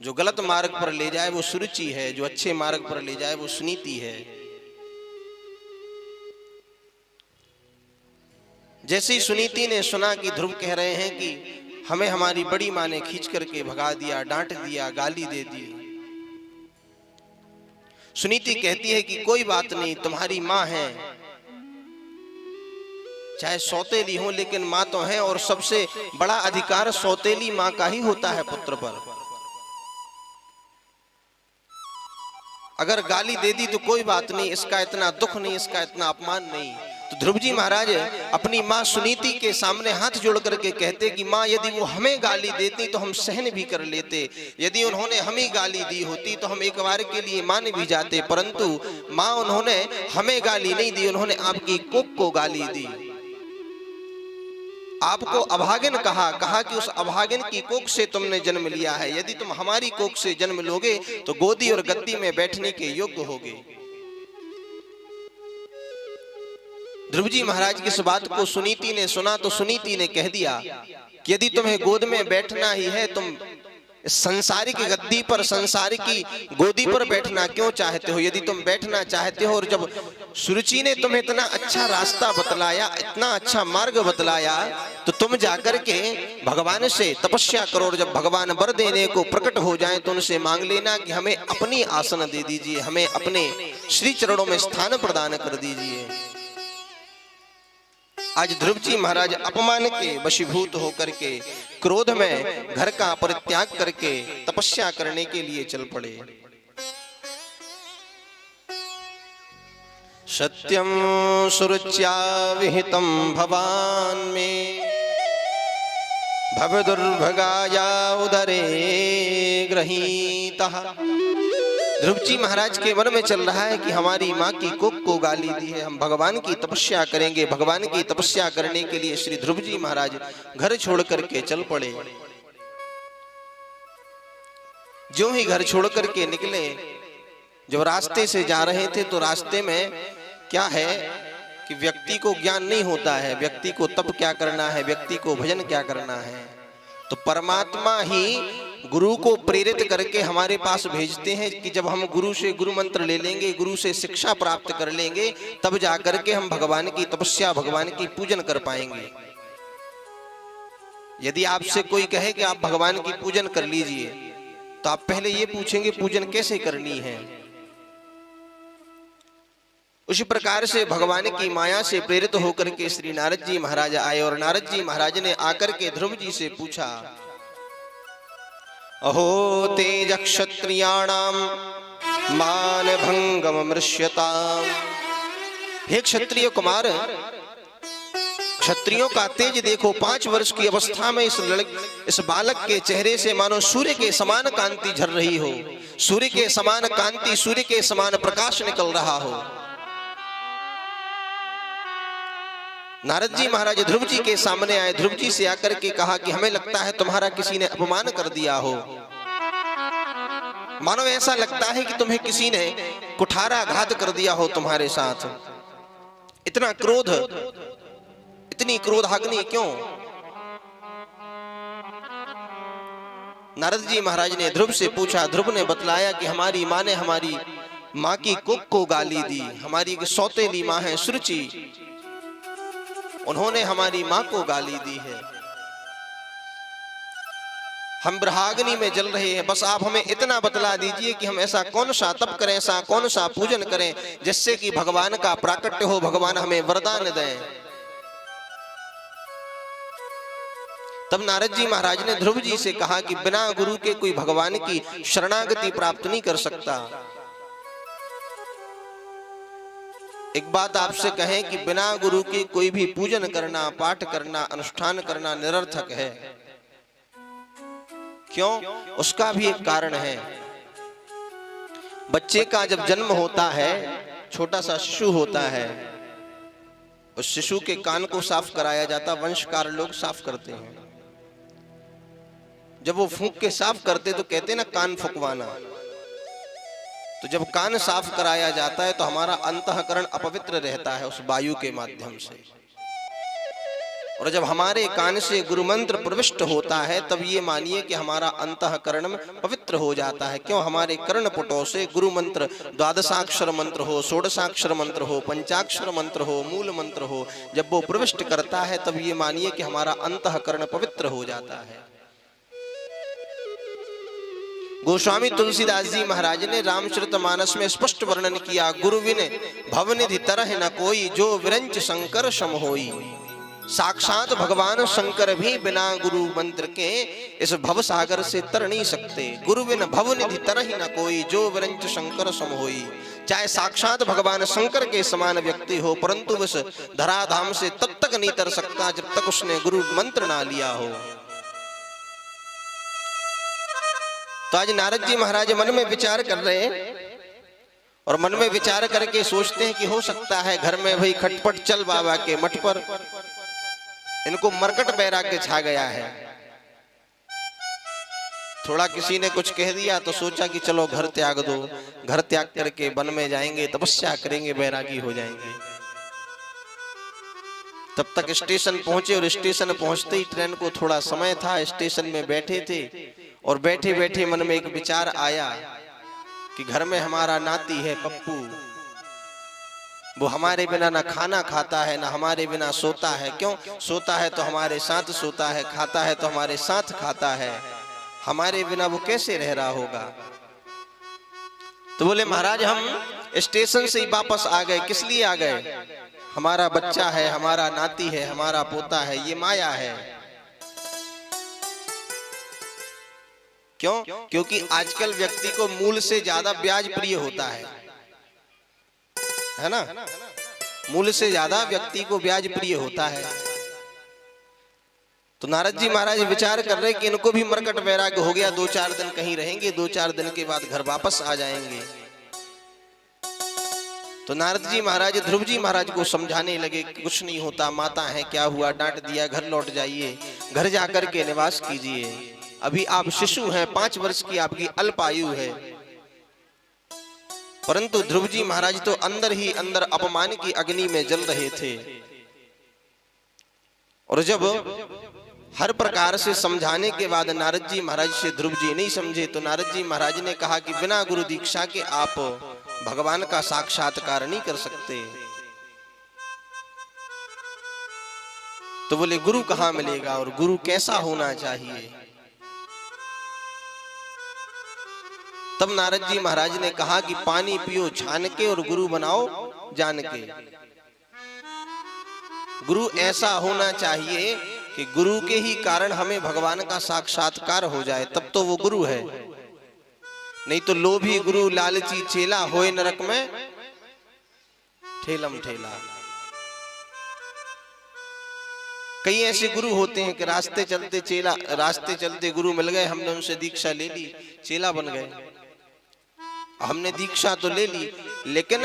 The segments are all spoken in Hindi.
जो गलत मार्ग पर ले जाए वो सुरुचि है, जो अच्छे मार्ग पर ले जाए वो सुनीति है। जैसे ही सुनीति ने सुना कि ध्रुव कह रहे हैं कि हमें हमारी बड़ी माँ ने खींच करके भगा दिया, डांट दिया, गाली दे दी, सुनीति कहती है कि कोई बात नहीं, तुम्हारी माँ है, चाहे सौतेली हो लेकिन माँ तो है, और सबसे बड़ा अधिकार सौतेली माँ का ही होता है पुत्र पर। अगर गाली दे दी तो कोई बात नहीं, इसका इतना दुख नहीं, इसका इतना अपमान नहीं। तो ध्रुव जी महाराज अपनी माँ सुनीति के सामने हाथ जोड़ करके कहते कि माँ, यदि वो हमें गाली देती तो हम सहन भी कर लेते, यदि उन्होंने हमें गाली दी होती तो हम एक बार के लिए मान भी जाते, परंतु माँ उन्होंने हमें गाली नहीं दी, उन्होंने आपकी कोख को गाली दी, आपको अभागिन कहा कि उस अभागिन की कोख से तुमने जन्म लिया है, यदि तुम हमारी कोख से जन्म लोगे तो गोदी और गद्दी में बैठने के योग्य होगे। ध्रुव जी महाराज की इस बात को सुनीति ने सुना तो सुनीति ने कह दिया कि यदि तुम्हें गोद में बैठना ही है, तुम संसारिक गद्दी पर, संसारिकी गोदी पर बैठना क्यों चाहते हो? यदि तुम बैठना चाहते हो, और जब सुरुचि ने तुम्हें इतना अच्छा रास्ता बतलाया, इतना अच्छा मार्ग बतलाया, तो तुम जाकर के भगवान से तपस्या करो, और जब भगवान वर देने को प्रकट हो जाए तो उनसे मांग लेना कि हमें अपनी आसन दे दीजिए, हमें अपने श्री चरणों में स्थान प्रदान कर दीजिए। आज ध्रुव जी महाराज अपमान के वशीभूत होकर के क्रोध में घर का परित्याग करके तपस्या करने के लिए चल पड़े। सत्यम सुरुच्या विहितम भवान में भव दुर्भगाया उदरे गृहीतः। ध्रुव जी महाराज के मन में चल रहा है कि हमारी माँ की कोख को गाली दी है, हम भगवान की तपस्या करेंगे। भगवान की तपस्या करने के लिए श्री ध्रुव जी महाराज घर छोड़ करके चल पड़े। जो ही घर छोड़ करके निकले, जब रास्ते से जा रहे थे तो रास्ते में क्या है कि व्यक्ति को ज्ञान नहीं होता है, व्यक्ति को तप क्या करना है, व्यक्ति को भजन क्या करना है। तो परमात्मा ही गुरु को प्रेरित करके हमारे पास भेजते हैं कि जब हम गुरु से गुरु मंत्र ले लेंगे, गुरु से शिक्षा प्राप्त कर लेंगे, तब जाकर के हम भगवान की तपस्या, भगवान की पूजन कर पाएंगे। यदि आपसे कोई कहे कि आप भगवान की पूजन कर लीजिए, तो आप पहले ये पूछेंगे पूजन कैसे करनी है। उसी प्रकार से भगवान की माया से प्रेरित होकर के श्री नारद जी महाराज आए, और नारद जी महाराज ने आकर के ध्रुव जी से पूछा, अहो तेज क्षत्रियाणाम मान भंगम मृष्यताम। हे क्षत्रिय कुमार, क्षत्रियों का तेज देखो। 5 वर्ष की अवस्था में इस बालक के चेहरे से मानो सूर्य के समान कांति झर रही हो, सूर्य के समान कांति, सूर्य के समान प्रकाश निकल रहा हो। नारद जी महाराज ध्रुव जी के सामने आए, ध्रुव जी से आकर के कहा कि हमें लगता है तुम्हारा किसी ने अपमान कर दिया हो, मानो ऐसा लगता है कि तुम्हें किसी ने कुठाराघात कर दिया हो तुम्हारे साथ। इतना क्रोध, इतनी क्रोधाग्नि क्यों? नारद जी महाराज ने ध्रुव से पूछा। ध्रुव ने बतलाया कि हमारी माँ ने हमारी माँ की कोख को गाली दी, हमारी सौतेली माँ है सुरुचि, उन्होंने हमारी माँ को गाली दी है। हम ब्रहाग्नि में जल रहे हैं, बस आप हमें इतना बतला दीजिए कि हम ऐसा कौन सा तप करें, ऐसा कौन सा पूजन करें जिससे कि भगवान का प्राकट्य हो, भगवान हमें वरदान दें। तब नारद जी महाराज ने ध्रुव जी से कहा कि बिना गुरु के कोई भगवान की शरणागति प्राप्त नहीं कर सकता। एक बात आपसे कहें कि बिना गुरु के कोई भी पूजन करना, पाठ करना, अनुष्ठान करना निरर्थक है। क्यों? उसका भी एक कारण है। बच्चे का जब जन्म होता है, छोटा सा शिशु होता है, उस शिशु के कान को साफ कराया जाता, वंशकार लोग साफ करते हैं। जब वो फूंक के साफ करते तो कहते ना कान फुकवाना। तो जब कान साफ कराया जाता है तो हमारा अंतःकरण अपवित्र रहता है उस वायु के माध्यम से। और जब हमारे कान से गुरु मंत्र प्रविष्ट होता है तब ये मानिए कि हमारा अंतःकरण पवित्र हो जाता है। क्यों? हमारे कर्णपुटों से गुरु मंत्र, द्वादशाक्षर मंत्र हो, षोडशाक्षर मंत्र हो, पंचाक्षर मंत्र हो, मूल मंत्र हो, जब वो प्रविष्ट करता है तब ये मानिए कि हमारा अंतःकरण पवित्र हो जाता है। गोस्वामी तुलसीदास जी महाराज ने रामचरितमानस में स्पष्ट वर्णन किया, गुरु बिन भवनिधि तरह न कोई, जो विरंच शंकर सम होई। साक्षात भगवान शंकर भी बिना गुरु मंत्र के इस भव सागर से तर नहीं सकते। गुरु बिन भवनिधि तरह न कोई, जो विरंच शंकर सम होई। चाहे साक्षात भगवान शंकर के समान व्यक्ति हो, परंतु उस धराधाम से तब तक नहीं तर सकता जब तक उसने गुरु मंत्र ना लिया हो। तो आज नारद जी महाराज मन में विचार कर रहे हैं और मन में विचार करके सोचते हैं कि हो सकता है घर में भाई खटपट चल बाबा के मठ पर इनको मरकट वैराग्य छा गया है। थोड़ा किसी ने कुछ कह दिया तो सोचा कि चलो घर त्याग दो, घर त्याग करके वन में जाएंगे, तपस्या करेंगे, वैरागी हो जाएंगे। तब तक स्टेशन पहुंचे और स्टेशन पहुंचते ही ट्रेन को थोड़ा समय था, स्टेशन में बैठे थे और बैठे बैठे मन में एक विचार आया कि घर में हमारा नाती है पप्पू, वो हमारे बिना ना खाना खाता है ना हमारे बिना सोता है। क्यों? सोता है तो हमारे साथ सोता है, खाता है तो हमारे साथ खाता है, हमारे बिना वो कैसे रह रहा होगा। तो बोले महाराज हम स्टेशन से ही वापस आ गए। किस लिए आ गए? हमारा बच्चा है, हमारा नाती है, हमारा पोता है, ये माया है। क्यों? क्योंकि आजकल व्यक्ति को मूल से ज्यादा ब्याज प्रिय होता है ना? मूल से ज्यादा व्यक्ति को ब्याज प्रिय होता है। तो नारद जी महाराज विचार कर रहे कि इनको भी मरकट वैराग्य हो गया, 2-4 दिन कहीं रहेंगे, 2-4 दिन के बाद घर वापस आ जाएंगे। तो नारद जी महाराज ध्रुव जी महाराज को समझाने लगे कि कुछ नहीं होता, माता है, क्या हुआ, डांट दिया, घर लौट जाइए, घर जाकर के निवास कीजिए। अभी आप शिशु हैं, 5 वर्ष की आपकी अल्प आयु है। परंतु ध्रुव जी महाराज तो अंदर ही अंदर अपमान की अग्नि में जल रहे थे। और जब हर प्रकार से समझाने के बाद नारद जी महाराज से ध्रुव जी नहीं समझे, तो नारद जी महाराज ने कहा कि बिना गुरु दीक्षा के आप भगवान का साक्षात्कार नहीं कर सकते। तो बोले गुरु कहाँ मिलेगा और गुरु कैसा होना चाहिए? तब नारद जी महाराज ने कहा कि पानी पियो छान के और गुरु बनाओ जान के। गुरु ऐसा होना चाहिए कि गुरु के ही कारण हमें भगवान का साक्षात्कार हो जाए, तब तो वो गुरु है। नहीं तो लोभी गुरु लालची चेला, होए नरक में ठेलम ठेला। कई ऐसे गुरु होते हैं कि रास्ते चलते गुरु मिल गए, हमने उनसे दीक्षा ले ली, चेला बन गए। हमने दीक्षा तो ले ली, लेकिन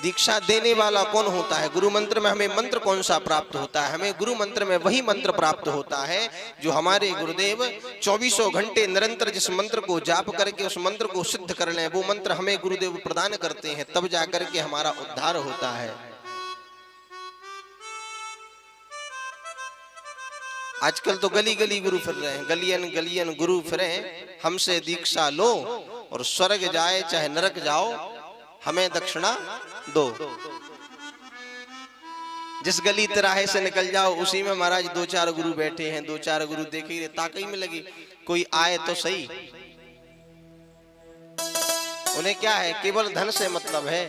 दीक्षा देने वाला कौन होता है? गुरु मंत्र में हमें मंत्र कौन सा प्राप्त होता है? हमें गुरु मंत्र में वही मंत्र प्राप्त होता है जो हमारे गुरुदेव 24 घंटे निरंतर जिस मंत्र को जाप करके उस मंत्र को सिद्ध कर लें, वो मंत्र हमें गुरुदेव प्रदान करते हैं, तब जाकर के हमारा उद्धार होता है। आजकल तो गली गली गुरु फिर रहे हैं, गलियन गलियन गुरु फिरे, हमसे दीक्षा लो और स्वर्ग जाए चाहे नरक जाओ, हमें दक्षिणा दो। जिस गली तिराहे से निकल जाओ उसी में महाराज 2-4 गुरु बैठे हैं, 2-4 गुरु देखे ही ताकई में लगी, कोई आए तो सही। उन्हें क्या है, केवल धन से मतलब है।